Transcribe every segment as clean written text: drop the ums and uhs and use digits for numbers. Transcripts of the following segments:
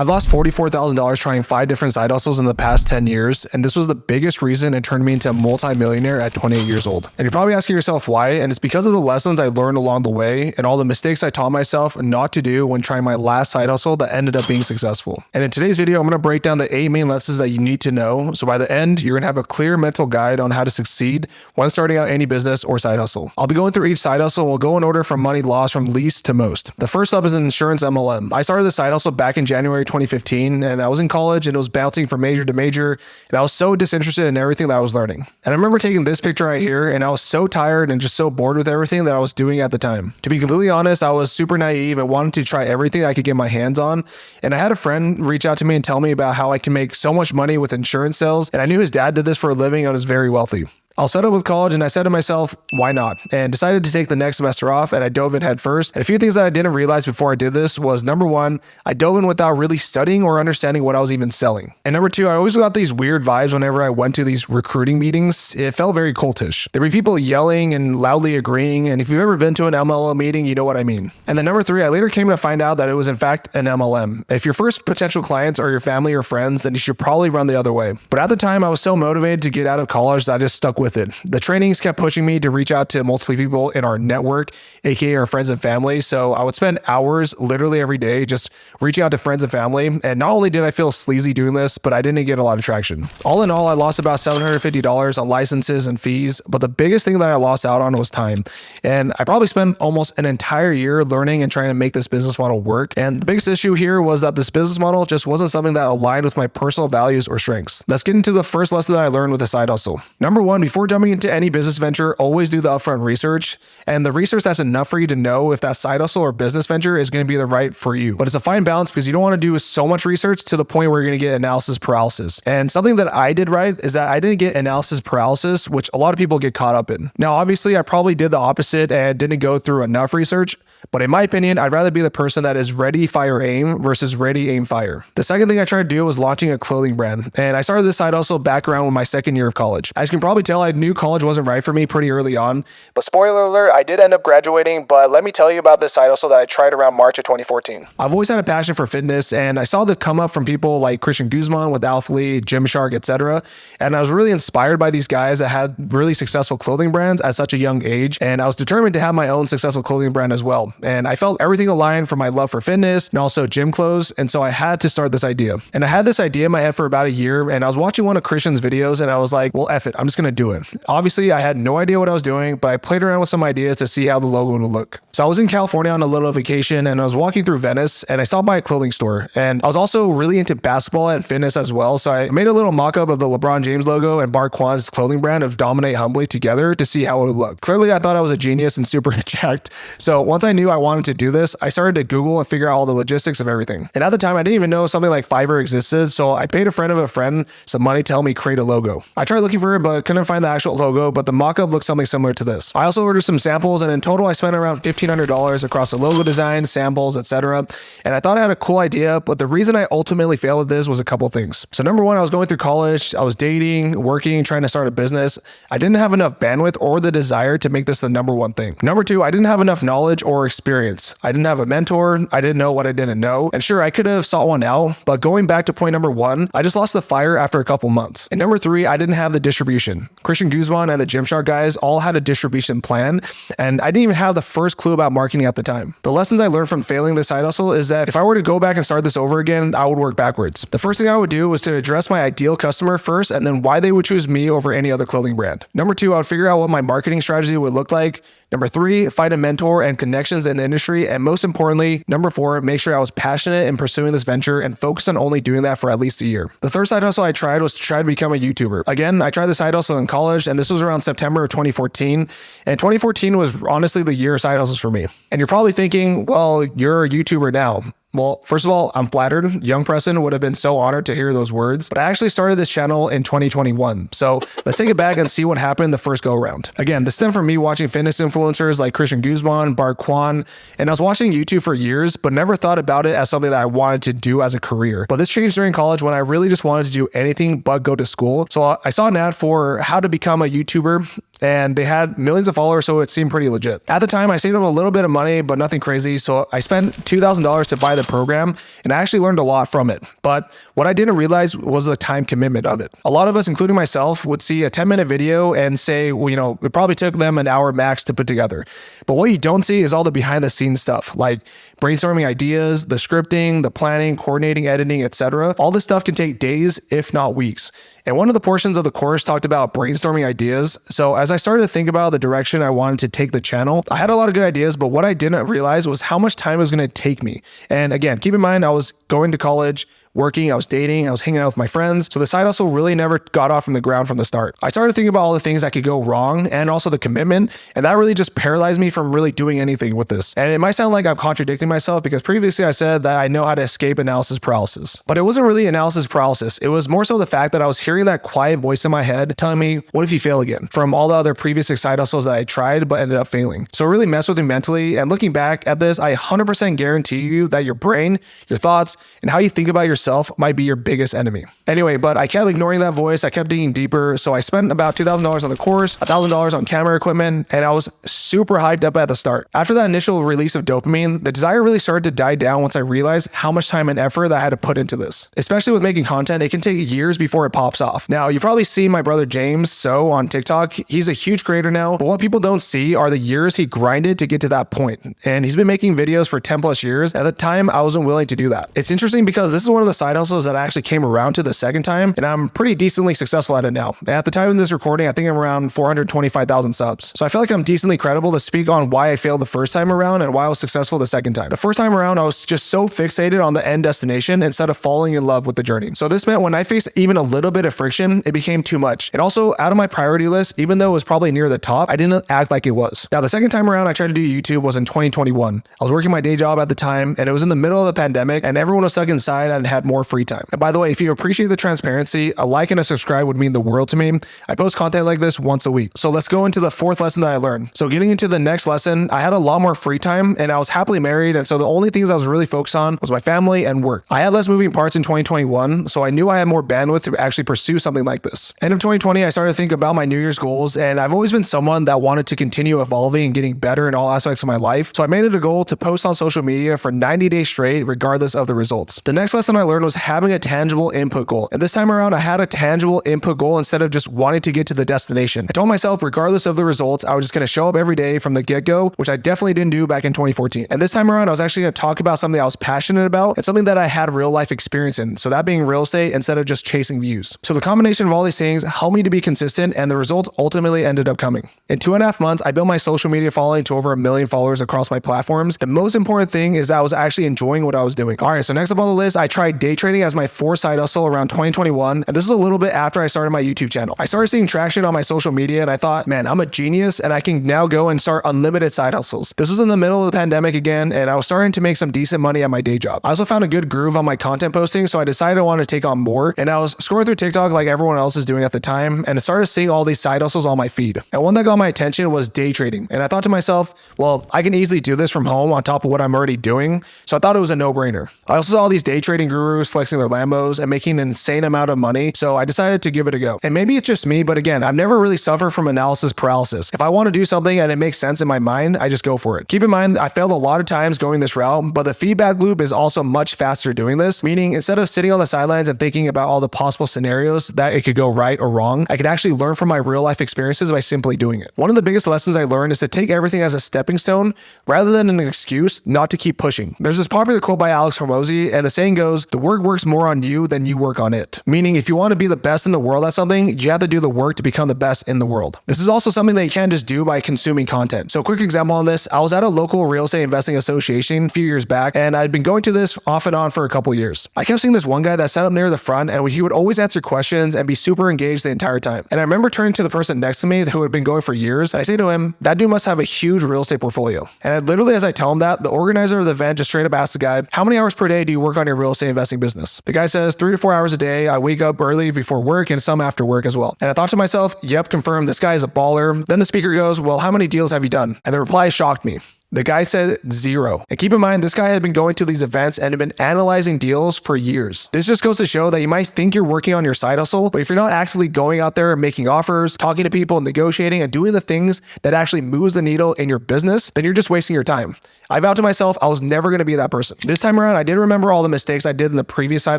I've lost $44,000 trying 5 different side hustles in the past 10 years, and this was the biggest reason it turned me into a multi-millionaire at 28 years old. And you're probably asking yourself why, and it's because of the lessons I learned along the way and all the mistakes I taught myself not to do when trying my last side hustle that ended up being successful. And in today's video, I'm going to break down the 8 main lessons that you need to know, so by the end, you're going to have a clear mental guide on how to succeed when starting out any business or side hustle. I'll be going through each side hustle and we'll go in order from money lost from least to most. The first up is an insurance MLM. I started this side hustle back in January 2015, and I was in college and it was bouncing from major to major, and I was so disinterested in everything that I was learning. And I remember taking this picture right here, and I was so tired and just so bored with everything that I was doing at the time. To be completely honest, I was super naive and wanted to try everything I could get my hands on, and I had a friend reach out to me and tell me about how I can make so much money with insurance sales, and I knew his dad did this for a living and was very wealthy. I was fed up with college and I said to myself, why not? And decided to take the next semester off, and I dove in head first. And a few things that I didn't realize before I did this was, number one, I dove in without really studying or understanding what I was even selling. And number two, I always got these weird vibes whenever I went to these recruiting meetings. It felt very cultish. There were people yelling and loudly agreeing, and if you've ever been to an MLM meeting, you know what I mean. And then number three, I later came to find out that it was in fact an MLM. If your first potential clients are your family or friends, then you should probably run the other way. But at the time, I was so motivated to get out of college that I just stuck with it. The trainings kept pushing me to reach out to multiple people in our network, aka our friends and family. So I would spend hours literally every day just reaching out to friends and family. And not only did I feel sleazy doing this, but I didn't get a lot of traction. All in all, I lost about $750 on licenses and fees. But the biggest thing that I lost out on was time. And I probably spent almost an entire year learning and trying to make this business model work. And the biggest issue here was that this business model just wasn't something that aligned with my personal values or strengths. Let's get into the first lesson that I learned with a side hustle. Number one, before jumping into any business venture, always do the upfront research, and the research that's enough for you to know if that side hustle or business venture is going to be the right for you. But it's a fine balance because you don't want to do so much research to the point where you're going to get analysis paralysis. And something that I did right is that I didn't get analysis paralysis, which a lot of people get caught up in. Now, obviously, I probably did the opposite and didn't go through enough research, but in my opinion, I'd rather be the person that is ready, fire, aim versus ready, aim, fire. The second thing I tried to do was launching a clothing brand, and I started this side hustle back around my second year of college. As you can probably tell, I knew college wasn't right for me pretty early on, but spoiler alert, I did end up graduating. But let me tell you about this side hustle that I tried around March of 2014. I've always had a passion for fitness, and I saw the come up from people like Christian Guzman with Alphalete, Gymshark, etc. And I was really inspired by these guys that had really successful clothing brands at such a young age, and I was determined to have my own successful clothing brand as well. And I felt everything aligned from my love for fitness and also gym clothes, and so I had to start this idea. And I had this idea in my head for about a year, and I was watching one of Christian's videos, and I was like, well, F it, I'm just gonna do it. Obviously, I had no idea what I was doing, but I played around with some ideas to see how the logo would look. So I was in California on a little vacation, and I was walking through Venice, and I stopped by a clothing store, and I was also really into basketball and fitness as well. So I made a little mock-up of the LeBron James logo and Bart Kwan's clothing brand of Dominate Humbly together to see how it would look. Clearly, I thought I was a genius and super jacked. So once I knew I wanted to do this, I started to Google and figure out all the logistics of everything. And at the time, I didn't even know something like Fiverr existed, so I paid a friend of a friend some money to help me create a logo. I tried looking for it, but couldn't find the actual logo, but the mock-up looked something similar to this. I also ordered some samples, and in total, I spent around $1,500 across the logo design, samples, etc. And I thought I had a cool idea, but the reason I ultimately failed at this was a couple things. So number one, I was going through college, I was dating, working, trying to start a business. I didn't have enough bandwidth or the desire to make this the number one thing. Number two, I didn't have enough knowledge or experience. I didn't have a mentor. I didn't know what I didn't know. And sure, I could have sought one out, but going back to point number one, I just lost the fire after a couple months. And number three, I didn't have the distribution. Christian Guzman and the Gymshark guys all had a distribution plan, and I didn't even have the first clue about marketing at the time. The lessons I learned from failing this side hustle is that if I were to go back and start this over again, I would work backwards. The first thing I would do was to address my ideal customer first, and then why they would choose me over any other clothing brand. Number two, I would figure out what my marketing strategy would look like. Number three, find a mentor and connections in the industry. And most importantly, number four, make sure I was passionate in pursuing this venture and focus on only doing that for at least a year. The third side hustle I tried was to try to become a YouTuber. Again, I tried the side hustle in college, and this was around September of 2014. And 2014 was honestly the year of side hustles for me. And you're probably thinking, well, you're a YouTuber now. Well, first of all, I'm flattered. Young Preston would have been so honored to hear those words, but I actually started this channel in 2021. So let's take it back and see what happened the first go around. Again, this stemmed from me watching fitness influencers like Christian Guzman, Bart Kwan, and I was watching YouTube for years, but never thought about it as something that I wanted to do as a career. But this changed during college when I really just wanted to do anything but go to school. So I saw an ad for how to become a YouTuber, and they had millions of followers, so it seemed pretty legit. At the time, I saved up a little bit of money, but nothing crazy, so I spent $2,000 to buy the program, and I actually learned a lot from it. But what I didn't realize was the time commitment of it. A lot of us, including myself, would see a 10-minute video and say, well, it probably took them an hour max to put together. But what you don't see is all the behind the scenes stuff, like brainstorming ideas, the scripting, the planning, coordinating, editing, etc. All this stuff can take days, if not weeks. And one of the portions of the course talked about brainstorming ideas. So as I started to think about the direction I wanted to take the channel, I had a lot of good ideas, but what I didn't realize was how much time it was going to take me. And again, keep in mind, I was going to college, working, I was dating, I was hanging out with my friends. So the side hustle really never got off from the ground from the start. I started thinking about all the things that could go wrong and also the commitment. And that really just paralyzed me from really doing anything with this. And it might sound like I'm contradicting myself because previously I said that I know how to escape analysis paralysis, but it wasn't really analysis paralysis. It was more so the fact that I was hearing that quiet voice in my head telling me, what if you fail again? From all the other previous side hustles that I tried, but ended up failing. So it really messed with me mentally. And looking back at this, I 100% guarantee you that your brain, your thoughts, and how you think about yourself might be your biggest enemy. Anyway, but I kept ignoring that voice. I kept digging deeper. So I spent about $2,000 on the course, $1,000 on camera equipment, and I was super hyped up at the start. After that initial release of dopamine, the desire really started to die down once I realized how much time and effort that I had to put into this. Especially with making content, it can take years before it pops off. Now, you probably see my brother James So on TikTok. He's a huge creator now, but what people don't see are the years he grinded to get to that point. And he's been making videos for 10 plus years. At the time, I wasn't willing to do that. It's interesting because this is one of the side hustles that I actually came around to the second time, and I'm pretty decently successful at it now. At the time of this recording, I think I'm around 425,000 subs. So I feel like I'm decently credible to speak on why I failed the first time around and why I was successful the second time. The first time around, I was just so fixated on the end destination instead of falling in love with the journey. So this meant when I faced even a little bit of friction, it became too much. And also out of my priority list, even though it was probably near the top, I didn't act like it was. Now, the second time around I tried to do YouTube was in 2021. I was working my day job at the time, and it was in the middle of the pandemic, and everyone was stuck inside and had more free time. And by the way, if you appreciate the transparency, a like and a subscribe would mean the world to me. I post content like this once a week. So let's go into the fourth lesson that I learned. So getting into the next lesson, I had a lot more free time and I was happily married. And so the only things I was really focused on was my family and work. I had less moving parts in 2021, so I knew I had more bandwidth to actually pursue something like this. End of 2020, I started to think about my New Year's goals, and I've always been someone that wanted to continue evolving and getting better in all aspects of my life. So I made it a goal to post on social media for 90 days straight, regardless of the results. The next lesson I learned was having a tangible input goal. And this time around, I had a tangible input goal instead of just wanting to get to the destination. I told myself, regardless of the results, I was just going to show up every day from the get-go, which I definitely didn't do back in 2014. And this time around, I was actually going to talk about something I was passionate about and something that I had real life experience in. So that being real estate instead of just chasing views. So the combination of all these things helped me to be consistent, and the results ultimately ended up coming. In 2.5 months, I built my social media following to over 1 million followers across my platforms. The most important thing is that I was actually enjoying what I was doing. All right, so next up on the list, I tried day trading as my fourth side hustle around 2021, and this was a little bit after I started my YouTube channel. I started seeing traction on my social media, and I thought, man, I'm a genius and I can now go and start unlimited side hustles. This was in the middle of the pandemic again, and I was starting to make some decent money at my day job. I also found a good groove on my content posting, so I decided I wanted to take on more, and I was scrolling through TikTok like everyone else is doing at the time, and I started seeing all these side hustles on my feed. And one that got my attention was day trading, and I thought to myself, well, I can easily do this from home on top of what I'm already doing, so I thought it was a no-brainer. I also saw these day trading gurus flexing their Lambos and making an insane amount of money, so I decided to give it a go. And maybe it's just me, but again, I've never really suffered from analysis paralysis. If I want to do something and it makes sense in my mind, I just go for it. Keep in mind, I failed a lot of times going this route, but the feedback loop is also much faster doing this, meaning instead of sitting on the sidelines and thinking about all the possible scenarios that it could go right or wrong, I could actually learn from my real life experiences by simply doing it. One of the biggest lessons I learned is to take everything as a stepping stone rather than an excuse not to keep pushing. There's this popular quote by Alex Hormozi, and the saying goes, the work works more on you than you work on it. Meaning if you want to be the best in the world at something, you have to do the work to become the best in the world. This is also something that you can't just do by consuming content. So a quick example on this, I was at a local real estate investing association a few years back, and I'd been going to this off and on for a couple years. I kept seeing this one guy that sat up near the front, and he would always answer questions and be super engaged the entire time. And I remember turning to the person next to me who had been going for years, and I say to him, that dude must have a huge real estate portfolio. And literally as I tell him that, the organizer of the event just straight up asked the guy, how many hours per day do you work on your real estate investing business? The guy says 3 to 4 hours a day. I wake up early before work and some after work as well. And I thought to myself, yep, confirmed, this guy is a baller. Then the speaker goes, well, how many deals have you done? And the reply shocked me. The guy said 0. And keep in mind, this guy had been going to these events and had been analyzing deals for years. This just goes to show that you might think you're working on your side hustle, but if you're not actually going out there and making offers, talking to people, negotiating, and doing the things that actually moves the needle in your business, then you're just wasting your time. I vowed to myself I was never going to be that person. This time around, I did remember all the mistakes I did in the previous side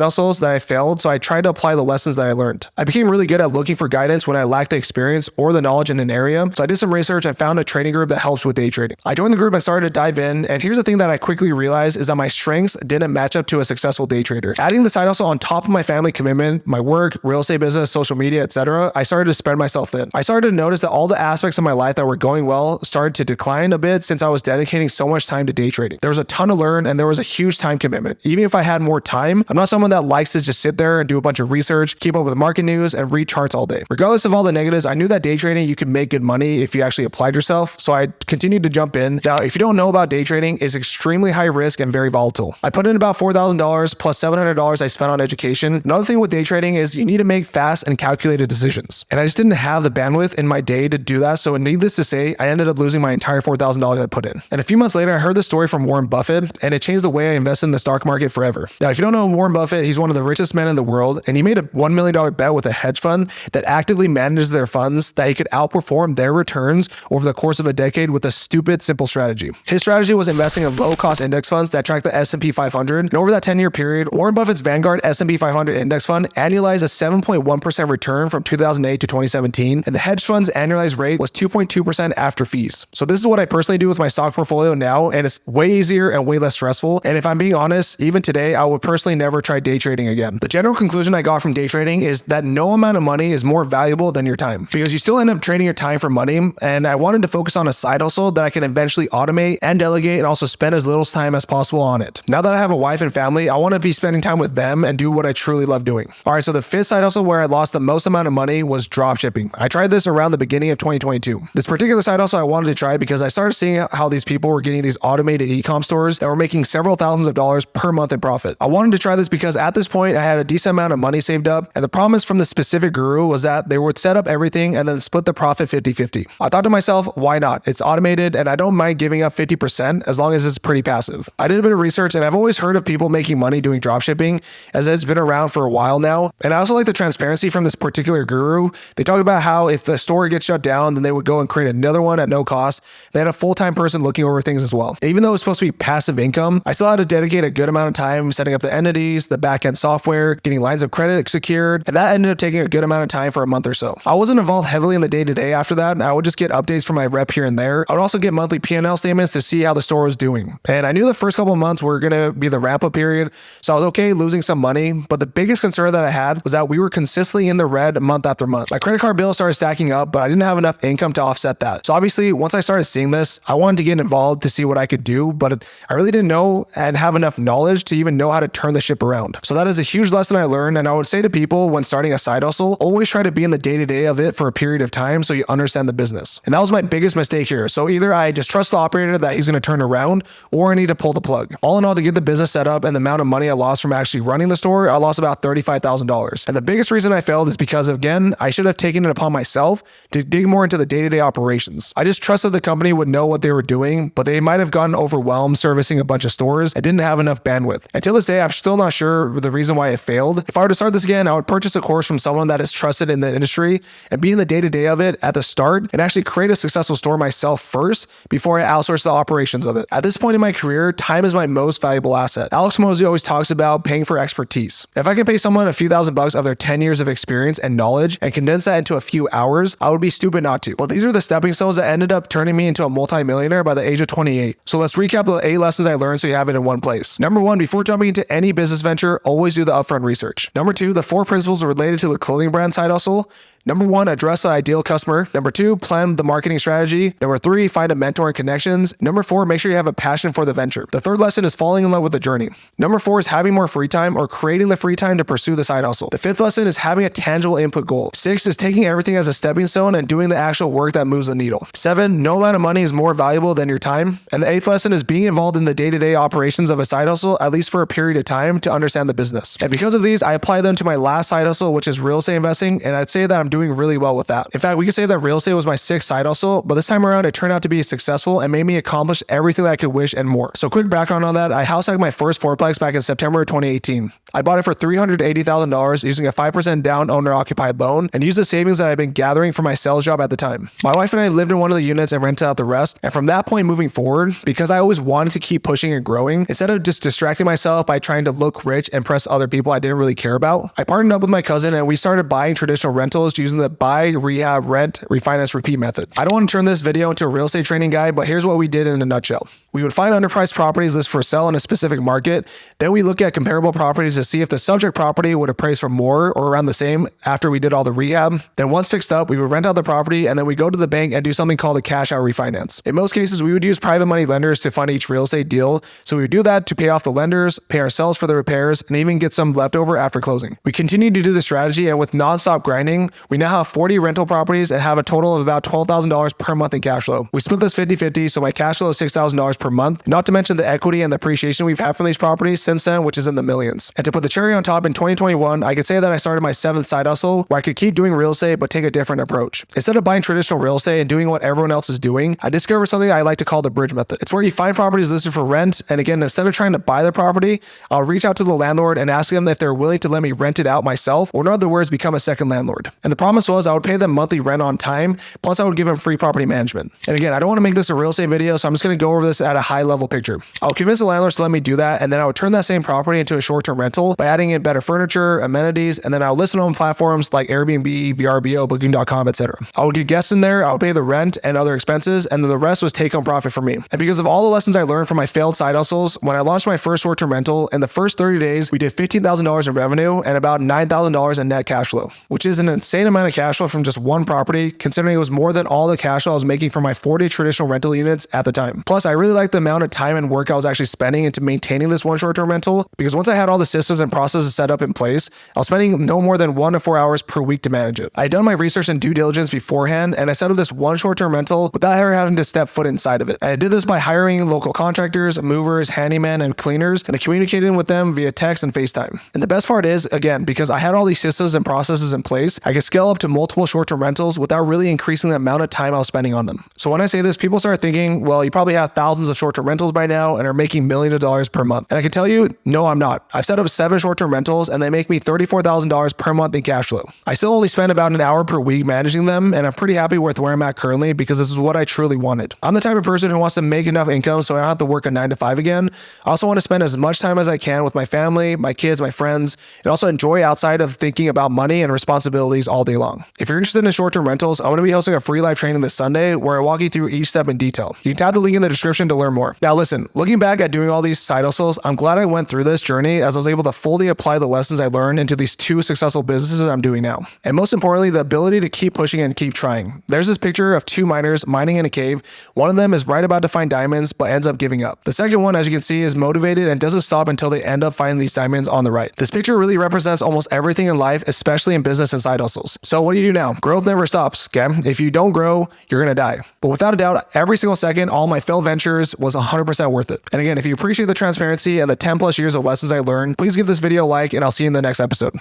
hustles that I failed, so I tried to apply the lessons that I learned. I became really good at looking for guidance when I lacked the experience or the knowledge in an area, so I did some research and found a trading group that helps with day trading. I joined the group and started to dive in, and here's the thing that I quickly realized is that my strengths didn't match up to a successful day trader. Adding the side hustle on top of my family commitment, my work, real estate business, social media, etc., I started to spread myself thin. I started to notice that all the aspects of my life that were going well started to decline a bit since I was dedicating so much time to day trading. There was a ton to learn and there was a huge time commitment. Even if I had more time, I'm not someone that likes to just sit there and do a bunch of research, keep up with market news, and read charts all day. Regardless of all the negatives, I knew that day trading, you could make good money if you actually applied yourself, so I continued to jump in. Now, if you don't know about day trading, it's extremely high risk and very volatile. I put in about $4,000 plus $700 I spent on education. Another thing with day trading is you need to make fast and calculated decisions. And I just didn't have the bandwidth in my day to do that, so needless to say, I ended up losing my entire $4,000 I put in. And a few months later, I heard the story from Warren Buffett, and it changed the way I invested in the stock market forever. Now, if you don't know Warren Buffett, he's one of the richest men in the world, and he made a $1 million bet with a hedge fund that actively manages their funds that he could outperform their returns over the course of a decade with a stupid, simple strategy. His strategy was investing in low-cost index funds that track the S&P 500, and over that 10-year period, Warren Buffett's Vanguard S&P 500 index fund annualized a 7.1% return from 2008 to 2017, and the hedge fund's annualized rate was 2.2% after fees. So this is what I personally do with my stock portfolio now, and it's way easier and way less stressful. And if I'm being honest, even today, I would personally never try day trading again. The general conclusion I got from day trading is that no amount of money is more valuable than your time, because you still end up trading your time for money. And I wanted to focus on a side hustle that I can eventually automate and delegate and also spend as little time as possible on it. Now that I have a wife and family, I want to be spending time with them and do what I truly love doing. All right, so the fifth side hustle where I lost the most amount of money was drop shipping. I tried this around the beginning of 2022. This particular side hustle I wanted to try because I started seeing how these people were getting these automated e-com stores that were making several thousands of dollars per month in profit. I wanted to try this because at this point I had a decent amount of money saved up, and the promise from the specific guru was that they would set up everything and then split the profit 50-50. I thought to myself, why not? It's automated and I don't mind giving up 50% as long as it's pretty passive. I did a bit of research and I've always heard of people making money doing dropshipping, as it's been around for a while now. And I also like the transparency from this particular guru. They talked about how if the store gets shut down, then they would go and create another one at no cost. They had a full-time person looking over things as well. And even though it was supposed to be passive income, I still had to dedicate a good amount of time setting up the entities, the back-end software, getting lines of credit secured, and that ended up taking a good amount of time for a month or so. I wasn't involved heavily in the day-to-day after that. I would just get updates from my rep here and there. I would also get monthly P&L statements to see how the store was doing. And I knew the first couple of months were going to be the ramp-up period, so I was okay losing some money, but the biggest concern that I had was that we were consistently in the red month after month. My credit card bill started stacking up, but I didn't have enough income to offset that. So obviously, once I started seeing this, I wanted to get involved to see what I could do, but I really didn't know and have enough knowledge to even know how to turn the ship around. So that is a huge lesson I learned, and I would say to people when starting a side hustle, always try to be in the day-to-day of it for a period of time so you understand the business. And that was my biggest mistake here. So either I just trust the operator that he's going to turn around, or I need to pull the plug. All in all, to get the business set up and the amount of money I lost from actually running the store, I lost about $35,000. And the biggest reason I failed is because, again, I should have taken it upon myself to dig more into the day-to-day operations. I just trusted the company would know what they were doing, but they might have gotten overwhelmed servicing a bunch of stores and didn't have enough bandwidth. Until this day, I'm still not sure the reason why it failed. If I were to start this again, I would purchase a course from someone that is trusted in the industry and be in the day-to-day of it at the start and actually create a successful store myself first before I outsource the operations of it. At this point in my career, time is my most valuable asset. Alex Hormozi always talks about paying for expertise. If I can pay someone a few $1,000s of their 10 years of experience and knowledge and condense that into a few hours, I would be stupid not to. Well, these are the stepping stones that ended up turning me into a multi-millionaire by the age of 28. So let's recap the 8 lessons I learned so you have it in one place. Number 1, before jumping into any business venture, always do the upfront research. Number 2, the 4 principles related to the clothing brand side hustle. Number 1, address the ideal customer. Number 2, plan the marketing strategy. Number 3, find a mentor and connections. Number 4, make sure you have a passion for the venture. The 3rd lesson is falling in love with the journey. Number 4 is having more free time or creating the free time to pursue the side hustle. The 5th lesson is having a tangible input goal. 6 is taking everything as a stepping stone and doing the actual work that moves the needle. 7, no amount of money is more valuable than your time. And the 8th lesson is being involved in the day-to-day operations of a side hustle, at least for a period of time, to understand the business. And because of these, I apply them to my last side hustle, which is real estate investing. And I'd say that I'm doing really well with that. In fact, we could say that real estate was my sixth side hustle, but this time around it turned out to be successful and made me accomplish everything that I could wish and more. So quick background on that, I house hacked my first fourplex back in September 2018. I bought it for $380,000 using a 5% down owner-occupied loan and used the savings that I'd been gathering from my sales job at the time. My wife and I lived in one of the units and rented out the rest, and from that point moving forward, because I always wanted to keep pushing and growing, instead of just distracting myself by trying to look rich and impress other people I didn't really care about, I partnered up with my cousin and we started buying traditional rentals using the buy, rehab, rent, refinance, repeat method. I don't want to turn this video into a real estate training guide, but here's what we did in a nutshell. We would find underpriced properties listed for sale in a specific market. Then we look at comparable properties to see if the subject property would appraise for more or around the same after we did all the rehab. Then once fixed up, we would rent out the property and then we go to the bank and do something called a cash out refinance. In most cases, we would use private money lenders to fund each real estate deal. So we would do that to pay off the lenders, pay ourselves for the repairs, and even get some left over after closing. We continued to do this strategy, and with nonstop grinding, we now have 40 rental properties and have a total of about $12,000 per month in cash flow. We split this 50-50, so my cash flow is $6,000 per month, not to mention the equity and the appreciation we've had from these properties since then, which is in the millions. And to put the cherry on top, in 2021, I could say that I started my seventh side hustle where I could keep doing real estate but take a different approach. Instead of buying traditional real estate and doing what everyone else is doing, I discovered something I like to call the bridge method. It's where you find properties listed for rent, and again, instead of trying to buy the property, I'll reach out to the landlord and ask them if they're willing to let me rent it out myself, or in other words, become a second landlord. And the promise was I would pay them monthly rent on time, plus I would give them free property management. And again, I don't want to make this a real estate video, so I'm just going to go over this at a high level picture. I'll convince the landlords to let me do that, and then I would turn that same property into a short-term rental by adding in better furniture, amenities, and then I'll list it on platforms like Airbnb, VRBO, Booking.com, etc. I would get guests in there, I would pay the rent and other expenses, and then the rest was take-home profit for me. And because of all the lessons I learned from my failed side hustles, when I launched my first short-term rental, in the first 30 days, we did $15,000 in revenue and about $9,000 in net cash flow, which is an insane amount of cash flow from just one property, considering it was more than all the cash flow I was making from my 40 traditional rental units at the time. Plus, I really liked the amount of time and work I was actually spending into maintaining this one short-term rental, because once I had all the systems and processes set up in place, I was spending no more than 1 to 4 hours per week to manage it. I had done my research and due diligence beforehand, and I set up this one short-term rental without ever having to step foot inside of it. And I did this by hiring local contractors, movers, handymen, and cleaners, and I communicated with them via text and FaceTime. And the best part is, again, because I had all these systems and processes in place, I could scale up to multiple short-term rentals without really increasing the amount of time I was spending on them. So when I say this, people start thinking, well, you probably have thousands of short-term rentals by now and are making millions of dollars per month. And I can tell you, no, I'm not. I've set up 7 short-term rentals and they make me $34,000 per month in cash flow. I still only spend about an hour per week managing them, and I'm pretty happy with where I'm at currently because this is what I truly wanted. I'm the type of person who wants to make enough income so I don't have to work a 9 to 5 again. I also want to spend as much time as I can with my family, my kids, my friends, and also enjoy outside of thinking about money and responsibilities all day long. If you're interested in short-term rentals, I'm going to be hosting a free live training this Sunday where I walk you through each step in detail. You can tap the link in the description to learn more. Now listen, looking back at doing all these side hustles, I'm glad I went through this journey as I was able to fully apply the lessons I learned into these 2 successful businesses I'm doing now. And most importantly, the ability to keep pushing and keep trying. There's this picture of 2 miners mining in a cave. One of them is right about to find diamonds, but ends up giving up. The second one, as you can see, is motivated and doesn't stop until they end up finding these diamonds on the right. This picture really represents almost everything in life, especially in business and side hustles. So what do you do now? Growth never stops, okay? If you don't grow, you're gonna die. But without a doubt, every single second, all my failed ventures was 100% worth it. And again, if you appreciate the transparency and the 10 plus years of lessons I learned, please give this video a like and I'll see you in the next episode.